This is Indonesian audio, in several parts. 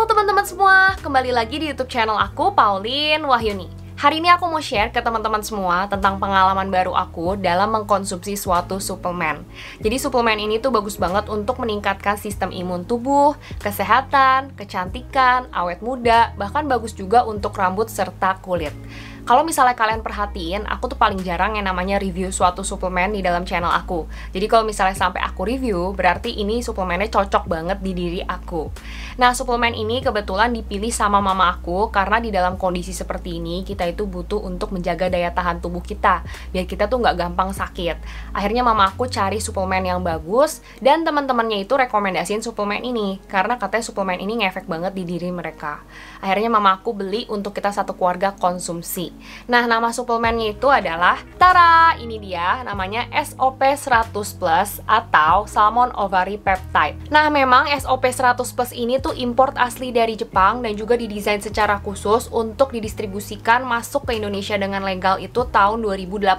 Halo teman-teman semua, kembali lagi di YouTube channel aku, Pauline Wahyuni. Hari ini aku mau share ke teman-teman semua tentang pengalaman baru aku dalam mengkonsumsi suatu suplemen. Jadi suplemen ini tuh bagus banget untuk meningkatkan sistem imun tubuh, kesehatan, kecantikan, awet muda, bahkan bagus juga untuk rambut serta kulit. Kalau misalnya kalian perhatiin, aku tuh paling jarang yang namanya review suatu suplemen di dalam channel aku. Jadi kalau misalnya sampai aku review, berarti ini suplemennya cocok banget di diri aku. Nah, suplemen ini kebetulan dipilih sama mama aku karena di dalam kondisi seperti ini, kita itu butuh untuk menjaga daya tahan tubuh kita, biar kita tuh nggak gampang sakit. Akhirnya mama aku cari suplemen yang bagus, dan teman-temannya itu rekomendasiin suplemen ini, karena katanya suplemen ini ngefek banget di diri mereka. Akhirnya mama aku beli untuk kita satu keluarga konsumsi. Nah, nama suplemennya itu adalah Tara, ini dia, namanya SOP 100 Plus atau Salmon Ovary Peptide. Nah, memang SOP 100 Plus ini tuh import asli dari Jepang dan juga didesain secara khusus untuk didistribusikan masuk ke Indonesia dengan legal itu tahun 2018.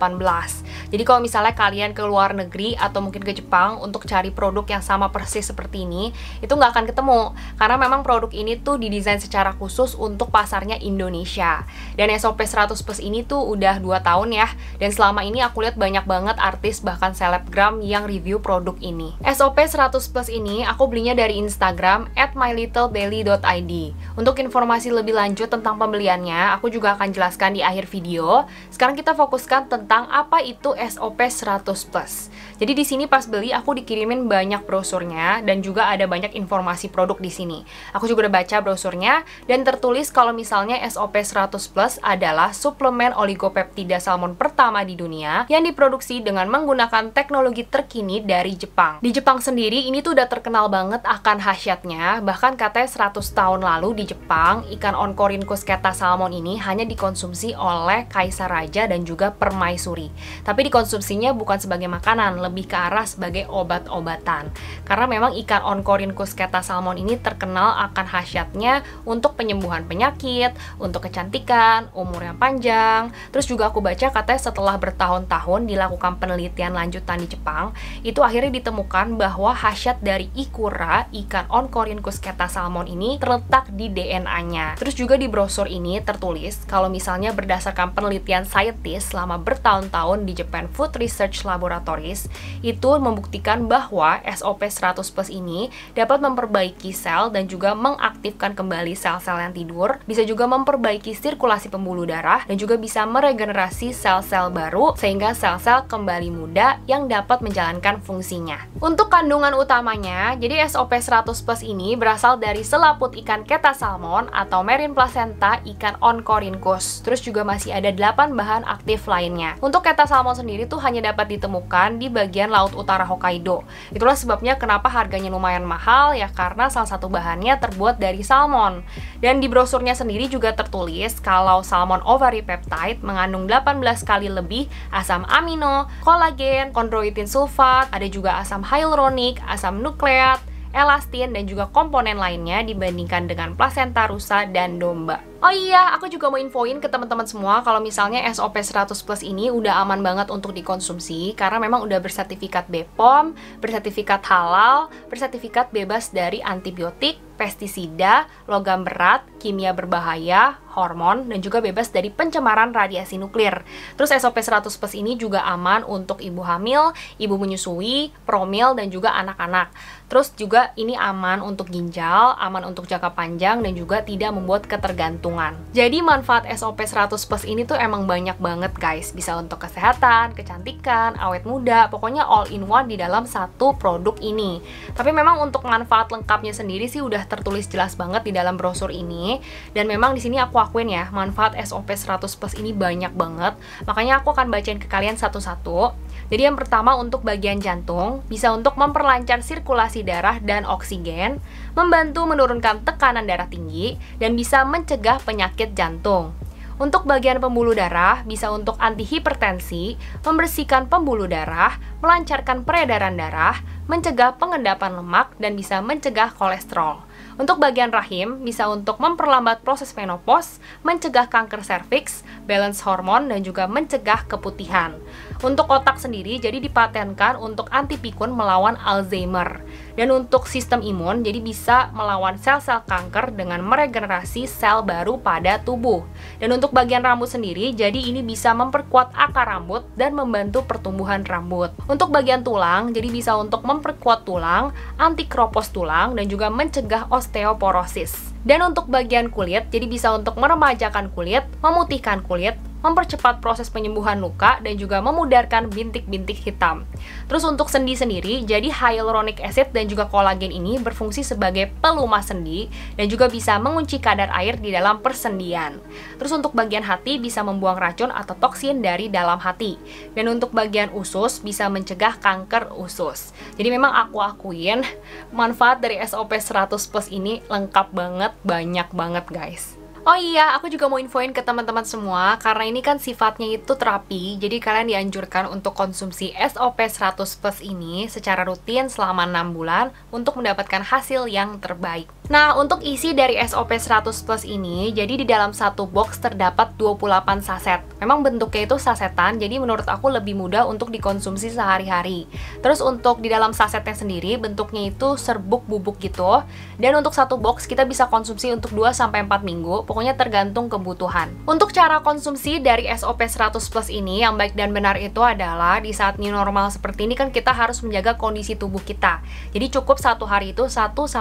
Jadi kalau misalnya kalian ke luar negeri atau mungkin ke Jepang untuk cari produk yang sama persis seperti ini, itu nggak akan ketemu, karena memang produk ini tuh didesain secara khusus untuk pasarnya Indonesia. Dan SOP 100 Plus ini tuh udah 2 tahun ya, dan selama ini aku lihat banyak banget artis bahkan selebgram yang review produk ini. SOP 100 Plus ini aku belinya dari Instagram @mylittlebelly.id. Untuk informasi lebih lanjut tentang pembeliannya, aku juga akan jelaskan di akhir video. Sekarang kita fokuskan tentang apa itu SOP 100 Plus. Jadi di sini pas beli aku dikirimin banyak brosurnya dan juga ada banyak informasi produk di sini. Aku juga udah baca brosurnya dan tertulis kalau misalnya SOP 100 Plus adalah suplemen oligopeptida salmon pertama di dunia yang diproduksi dengan menggunakan teknologi terkini dari Jepang. Di Jepang sendiri ini tuh udah terkenal banget akan khasiatnya, bahkan katanya 100 tahun lalu di Jepang ikan Oncorhynchus keta salmon ini hanya dikonsumsi oleh kaisar raja dan juga permaisuri. Tapi dikonsumsinya bukan sebagai makanan, lebih ke arah sebagai obat-obatan. Karena memang ikan Oncorhynchus keta salmon ini terkenal akan khasiatnya untuk penyembuhan penyakit, untuk kecantikan, umur yang panjang. Terus juga aku baca katanya setelah bertahun-tahun dilakukan penelitian lanjutan di Jepang, itu akhirnya ditemukan bahwa khasiat dari ikura, ikan Oncorhynchus keta salmon ini terletak di DNA-nya. Terus juga di brosur ini tertulis kalau misalnya berdasarkan penelitian saintis selama bertahun-tahun di Japan Food Research Laboratories, itu membuktikan bahwa SOP 100 Plus ini dapat memperbaiki sel dan juga mengaktifkan kembali sel-sel yang tidur, bisa juga memperbaiki sirkulasi pembuluh darah, dan juga bisa meregenerasi sel-sel baru sehingga sel-sel kembali muda yang dapat menjalankan fungsinya. Untuk kandungan utamanya, jadi SOP 100 Plus ini berasal dari selaput ikan keta salmon atau marine placenta ikan Oncorhynchus. Terus juga masih ada 8 bahan aktif lainnya. Untuk keta salmon sendiri tuh hanya dapat ditemukan di bagian laut utara Hokkaido. Itulah sebabnya kenapa harganya lumayan mahal ya, karena salah satu bahannya terbuat dari salmon. Dan di brosurnya sendiri juga tertulis kalau Salmon Ovary Peptide mengandung 18 kali lebih asam amino, kolagen, kondroitin sulfat, ada juga asam hyaluronik, asam nukleat, elastin, dan juga komponen lainnya dibandingkan dengan plasenta rusa dan domba. Oh iya, aku juga mau infoin ke teman-teman semua kalau misalnya SOP 100 Plus ini udah aman banget untuk dikonsumsi karena memang udah bersertifikat BPOM, bersertifikat halal, bersertifikat bebas dari antibiotik, pestisida, logam berat, kimia berbahaya, hormon, dan juga bebas dari pencemaran radiasi nuklir. Terus SOP 100 Plus ini juga aman untuk ibu hamil, ibu menyusui, promil, dan juga anak-anak. Terus juga ini aman untuk ginjal, aman untuk jangka panjang, dan juga tidak membuat ketergantungan. Jadi manfaat SOP 100 Plus ini tuh emang banyak banget guys. Bisa untuk kesehatan, kecantikan, awet muda, pokoknya all in one di dalam satu produk ini. Tapi memang untuk manfaat lengkapnya sendiri sih udah tertulis jelas banget di dalam brosur ini. Dan memang di sini aku akuin ya, manfaat SOP 100 Plus ini banyak banget. Makanya aku akan bacain ke kalian satu-satu. Jadi yang pertama untuk bagian jantung, bisa untuk memperlancar sirkulasi darah dan oksigen, membantu menurunkan tekanan darah tinggi, dan bisa mencegah penyakit jantung. Untuk bagian pembuluh darah, bisa untuk antihipertensi, membersihkan pembuluh darah, melancarkan peredaran darah, mencegah pengendapan lemak, dan bisa mencegah kolesterol. Untuk bagian rahim, bisa untuk memperlambat proses menopause, mencegah kanker serviks, balance hormon, dan juga mencegah keputihan. Untuk otak sendiri, jadi dipatenkan untuk anti pikun melawan Alzheimer. Dan untuk sistem imun, jadi bisa melawan sel-sel kanker dengan meregenerasi sel baru pada tubuh. Dan untuk bagian rambut sendiri, jadi ini bisa memperkuat akar rambut dan membantu pertumbuhan rambut. Untuk bagian tulang, jadi bisa untuk memperkuat tulang, anti keropos tulang, dan juga mencegah osteoporosis. Dan untuk bagian kulit, jadi bisa untuk meremajakan kulit, memutihkan kulit, mempercepat proses penyembuhan luka, dan juga memudarkan bintik-bintik hitam. Terus untuk sendi sendiri, jadi hyaluronic acid dan juga kolagen ini berfungsi sebagai pelumah sendi dan juga bisa mengunci kadar air di dalam persendian. Terus untuk bagian hati bisa membuang racun atau toksin dari dalam hati. Dan untuk bagian usus bisa mencegah kanker usus. Jadi memang aku akuin manfaat dari SOP 100 Plus ini lengkap banget, banyak banget guys. Oh iya, aku juga mau infoin ke teman-teman semua, karena ini kan sifatnya itu terapi, jadi kalian dianjurkan untuk konsumsi SOP 100 Plus ini secara rutin selama 6 bulan untuk mendapatkan hasil yang terbaik. Nah, untuk isi dari SOP 100 Plus ini, jadi di dalam satu box terdapat 28 saset. Memang bentuknya itu sasetan, jadi menurut aku lebih mudah untuk dikonsumsi sehari-hari. Terus untuk di dalam sasetnya sendiri, bentuknya itu serbuk bubuk gitu. Dan untuk satu box kita bisa konsumsi untuk 2-4 minggu, pokoknya tergantung kebutuhan. Untuk cara konsumsi dari SOP 100 Plus ini yang baik dan benar itu adalah di saat new normal seperti ini kan kita harus menjaga kondisi tubuh kita. Jadi cukup satu hari itu 1-2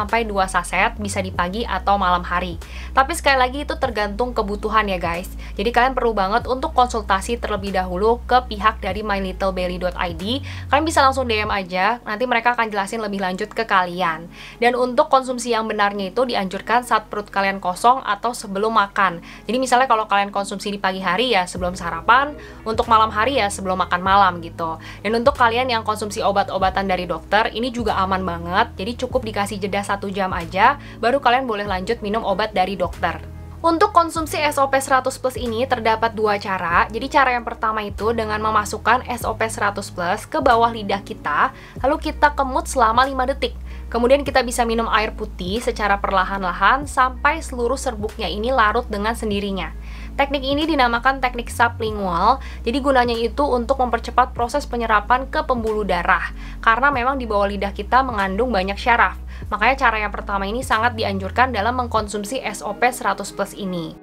saset, bisa di pagi atau malam hari. Tapi sekali lagi itu tergantung kebutuhan ya guys. Jadi kalian perlu banget untuk konsultasi terlebih dahulu ke pihak dari mylittlebelly.id. Kalian bisa langsung DM aja, nanti mereka akan jelasin lebih lanjut ke kalian. Dan untuk konsumsi yang benarnya itu dianjurkan saat perut kalian kosong atau sebelum makan. Jadi misalnya kalau kalian konsumsi di pagi hari ya sebelum sarapan, untuk malam hari ya sebelum makan malam gitu. Dan untuk kalian yang konsumsi obat-obatan dari dokter, ini juga aman banget. Jadi cukup dikasih jeda 1 jam aja, baru kalian boleh lanjut minum obat dari dokter. Untuk konsumsi SOP 100 Plus ini terdapat 2 cara. Jadi cara yang pertama itu dengan memasukkan SOP 100 Plus ke bawah lidah kita, lalu kita kemut selama 5 detik. Kemudian kita bisa minum air putih secara perlahan-lahan sampai seluruh serbuknya ini larut dengan sendirinya. Teknik ini dinamakan teknik sublingual, jadi gunanya itu untuk mempercepat proses penyerapan ke pembuluh darah, karena memang di bawah lidah kita mengandung banyak syaraf. Makanya cara yang pertama ini sangat dianjurkan dalam mengkonsumsi SOP 100 Plus ini.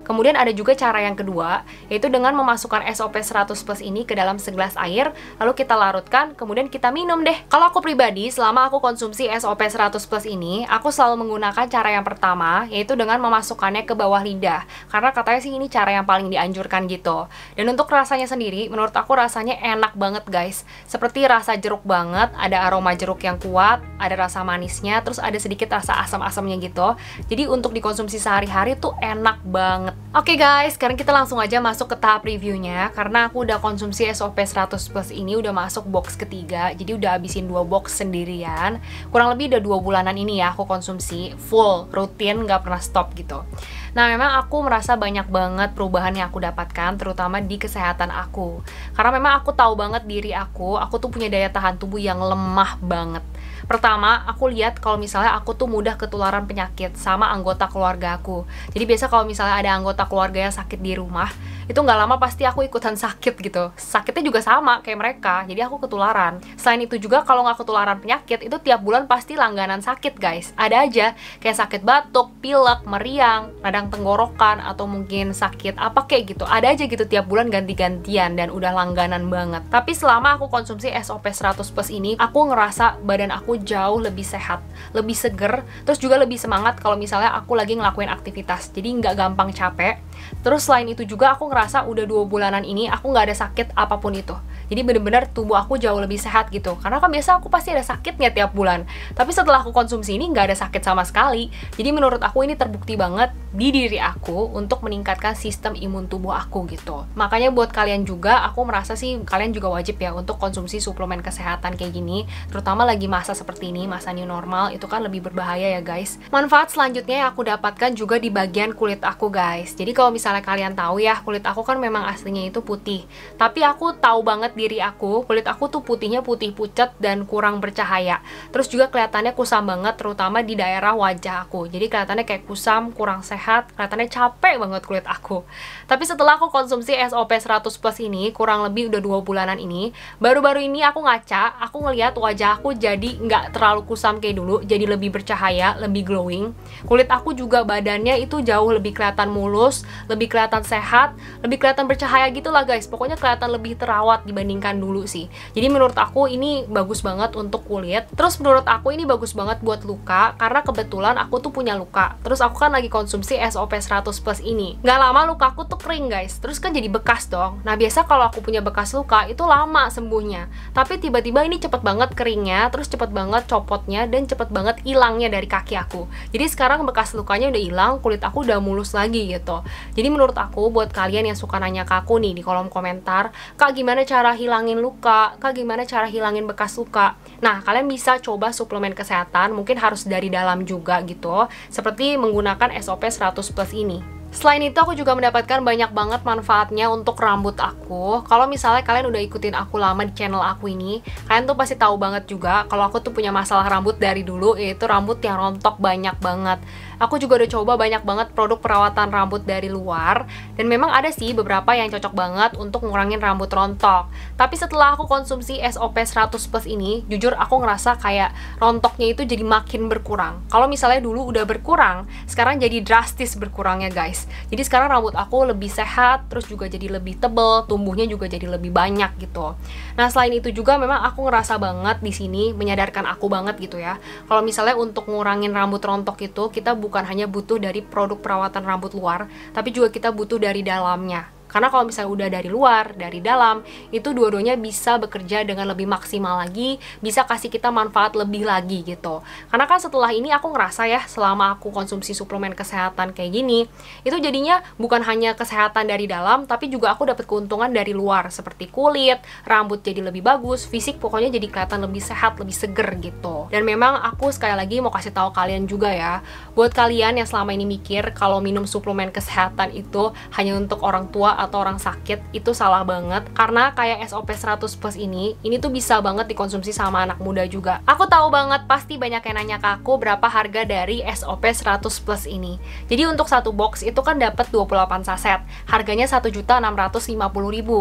Kemudian ada juga cara yang kedua, yaitu dengan memasukkan SOP 100 Plus ini ke dalam segelas air, lalu kita larutkan, kemudian kita minum deh. Kalau aku pribadi, selama aku konsumsi SOP 100 Plus ini, aku selalu menggunakan cara yang pertama, yaitu dengan memasukkannya ke bawah lidah. Karena katanya sih ini cara yang paling dianjurkan gitu. Dan untuk rasanya sendiri, menurut aku rasanya enak banget guys. Seperti rasa jeruk banget, ada aroma jeruk yang kuat, ada rasa manisnya, terus ada sedikit rasa asam-asamnya gitu. Jadi untuk dikonsumsi sehari-hari tuh enak banget. Oke guys, sekarang kita langsung aja masuk ke tahap reviewnya. Karena aku udah konsumsi SOP 100 Plus ini udah masuk box ketiga, jadi udah habisin 2 box sendirian. Kurang lebih udah 2 bulanan ini ya aku konsumsi full, rutin, gak pernah stop gitu. Nah memang aku merasa banyak banget perubahan yang aku dapatkan, terutama di kesehatan aku. Karena memang aku tahu banget diri aku tuh punya daya tahan tubuh yang lemah banget. Pertama, aku lihat kalau misalnya aku tuh mudah ketularan penyakit sama anggota keluarga aku. Jadi biasa kalau misalnya ada anggota keluarga yang sakit di rumah, itu nggak lama pasti aku ikutan sakit gitu. Sakitnya juga sama kayak mereka, jadi aku ketularan. Selain itu juga kalau nggak ketularan penyakit, itu tiap bulan pasti langganan sakit guys. Ada aja, kayak sakit batuk, pilek, meriang, radang tenggorokan, atau mungkin sakit apa kayak gitu. Ada aja gitu tiap bulan ganti-gantian dan udah langganan banget. Tapi selama aku konsumsi SOP 100 Plus ini, aku ngerasa badan aku jauh lebih sehat, lebih seger, terus juga lebih semangat kalau misalnya aku lagi ngelakuin aktivitas, jadi nggak gampang capek. Terus selain itu juga aku ngerasa udah 2 bulanan ini aku nggak ada sakit apapun itu. Jadi bener-bener tubuh aku jauh lebih sehat gitu. Karena kan biasa aku pasti ada sakitnya tiap bulan. Tapi setelah aku konsumsi ini nggak ada sakit sama sekali. Jadi menurut aku ini terbukti banget di diri aku untuk meningkatkan sistem imun tubuh aku gitu. Makanya buat kalian juga, aku merasa sih kalian juga wajib ya untuk konsumsi suplemen kesehatan kayak gini. Terutama lagi masa seperti ini, masa new normal, itu kan lebih berbahaya ya guys. Manfaat selanjutnya yang aku dapatkan juga di bagian kulit aku guys. Jadi kalau kalau misalnya kalian tahu ya, kulit aku kan memang aslinya itu putih. Tapi aku tahu banget diri aku, kulit aku tuh putihnya putih pucat dan kurang bercahaya. Terus juga kelihatannya kusam banget, terutama di daerah wajah aku. Jadi kelihatannya kayak kusam, kurang sehat, kelihatannya capek banget kulit aku. Tapi setelah aku konsumsi SOP 100 Plus ini, kurang lebih udah 2 bulanan ini, baru-baru ini aku ngaca, aku ngelihat wajah aku jadi nggak terlalu kusam kayak dulu, jadi lebih bercahaya, lebih glowing. Kulit aku juga badannya itu jauh lebih kelihatan mulus, lebih kelihatan sehat, lebih kelihatan bercahaya gitu lah guys. Pokoknya kelihatan lebih terawat dibandingkan dulu sih. Jadi menurut aku ini bagus banget untuk kulit. Terus menurut aku ini bagus banget buat luka, karena kebetulan aku tuh punya luka. Terus aku kan lagi konsumsi SOP 100 Plus ini. Nggak lama lukaku tuh kering guys, terus kan jadi bekas dong. Nah biasa kalau aku punya bekas luka itu lama sembuhnya. Tapi tiba-tiba ini cepet banget keringnya, terus cepet banget copotnya, dan cepet banget hilangnya dari kaki aku. Jadi sekarang bekas lukanya udah hilang, kulit aku udah mulus lagi gitu. Jadi menurut aku buat kalian yang suka nanya ke aku nih di kolom komentar, Kak gimana cara hilangin luka? Kak gimana cara hilangin bekas luka? Nah kalian bisa coba suplemen kesehatan, mungkin harus dari dalam juga gitu, seperti menggunakan SOP 100 Plus ini. Selain itu aku juga mendapatkan banyak banget manfaatnya untuk rambut aku. Kalau misalnya kalian udah ikutin aku lama di channel aku ini, kalian tuh pasti tahu banget juga kalau aku tuh punya masalah rambut dari dulu, yaitu rambut yang rontok banyak banget. Aku juga udah coba banyak banget produk perawatan rambut dari luar, dan memang ada sih beberapa yang cocok banget untuk ngurangin rambut rontok. Tapi setelah aku konsumsi SOP 100 Plus ini, jujur aku ngerasa kayak rontoknya itu jadi makin berkurang. Kalau misalnya dulu udah berkurang, sekarang jadi drastis berkurangnya guys. Jadi sekarang rambut aku lebih sehat, terus juga jadi lebih tebel, tumbuhnya juga jadi lebih banyak gitu. Nah selain itu juga memang aku ngerasa banget di sini menyadarkan aku banget gitu ya. Kalau misalnya untuk ngurangin rambut rontok itu kita bukan hanya butuh dari produk perawatan rambut luar, tapi juga kita butuh dari dalamnya. Karena kalau misalnya udah dari luar, dari dalam, itu dua-duanya bisa bekerja dengan lebih maksimal lagi, bisa kasih kita manfaat lebih lagi gitu. Karena kan setelah ini aku ngerasa ya, selama aku konsumsi suplemen kesehatan kayak gini, itu jadinya bukan hanya kesehatan dari dalam, tapi juga aku dapat keuntungan dari luar, seperti kulit, rambut jadi lebih bagus, fisik pokoknya jadi kelihatan lebih sehat, lebih seger gitu. Dan memang aku sekali lagi mau kasih tahu kalian juga ya, buat kalian yang selama ini mikir kalau minum suplemen kesehatan itu hanya untuk orang tua atau orang sakit, itu salah banget. Karena kayak SOP 100 Plus ini tuh bisa banget dikonsumsi sama anak muda juga. Aku tahu banget pasti banyak yang nanya ke aku berapa harga dari SOP 100 Plus ini. Jadi untuk satu box itu kan dapat 28 saset. Harganya 1.650.000.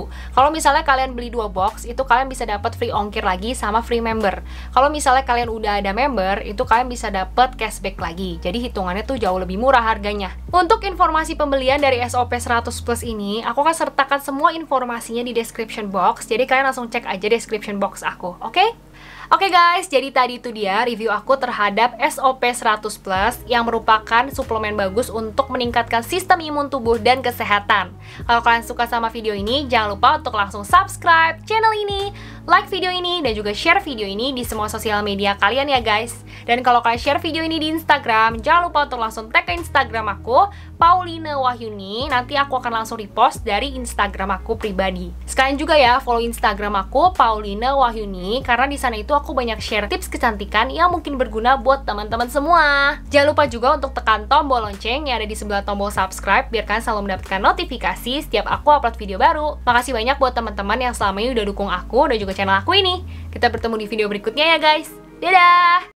Kalau misalnya kalian beli 2 box, itu kalian bisa dapat free ongkir lagi sama free member. Kalau misalnya kalian udah ada member, itu kalian bisa dapat cashback lagi. Jadi hitungannya tuh jauh lebih murah harganya. Untuk informasi pembelian dari SOP 100 Plus ini, aku akan sertakan semua informasinya di description box, jadi kalian langsung cek aja description box aku, oke? Oke guys, jadi tadi itu dia review aku terhadap SOP 100 Plus yang merupakan suplemen bagus untuk meningkatkan sistem imun tubuh dan kesehatan. Kalau kalian suka sama video ini, jangan lupa untuk langsung subscribe channel ini, like video ini, dan juga share video ini di semua sosial media kalian ya guys. Dan kalau kalian share video ini di Instagram, jangan lupa untuk langsung tag ke Instagram aku, Pauline Wahyuni. Nanti aku akan langsung repost dari Instagram aku pribadi. Sekalian juga ya follow Instagram aku, Pauline Wahyuni, karena di sana itu aku banyak share tips kecantikan yang mungkin berguna buat teman-teman semua. Jangan lupa juga untuk tekan tombol lonceng yang ada di sebelah tombol subscribe biar kalian selalu mendapatkan notifikasi setiap aku upload video baru. Makasih banyak buat teman-teman yang selama ini udah dukung aku dan juga channel aku ini. Kita bertemu di video berikutnya ya guys. Dadah!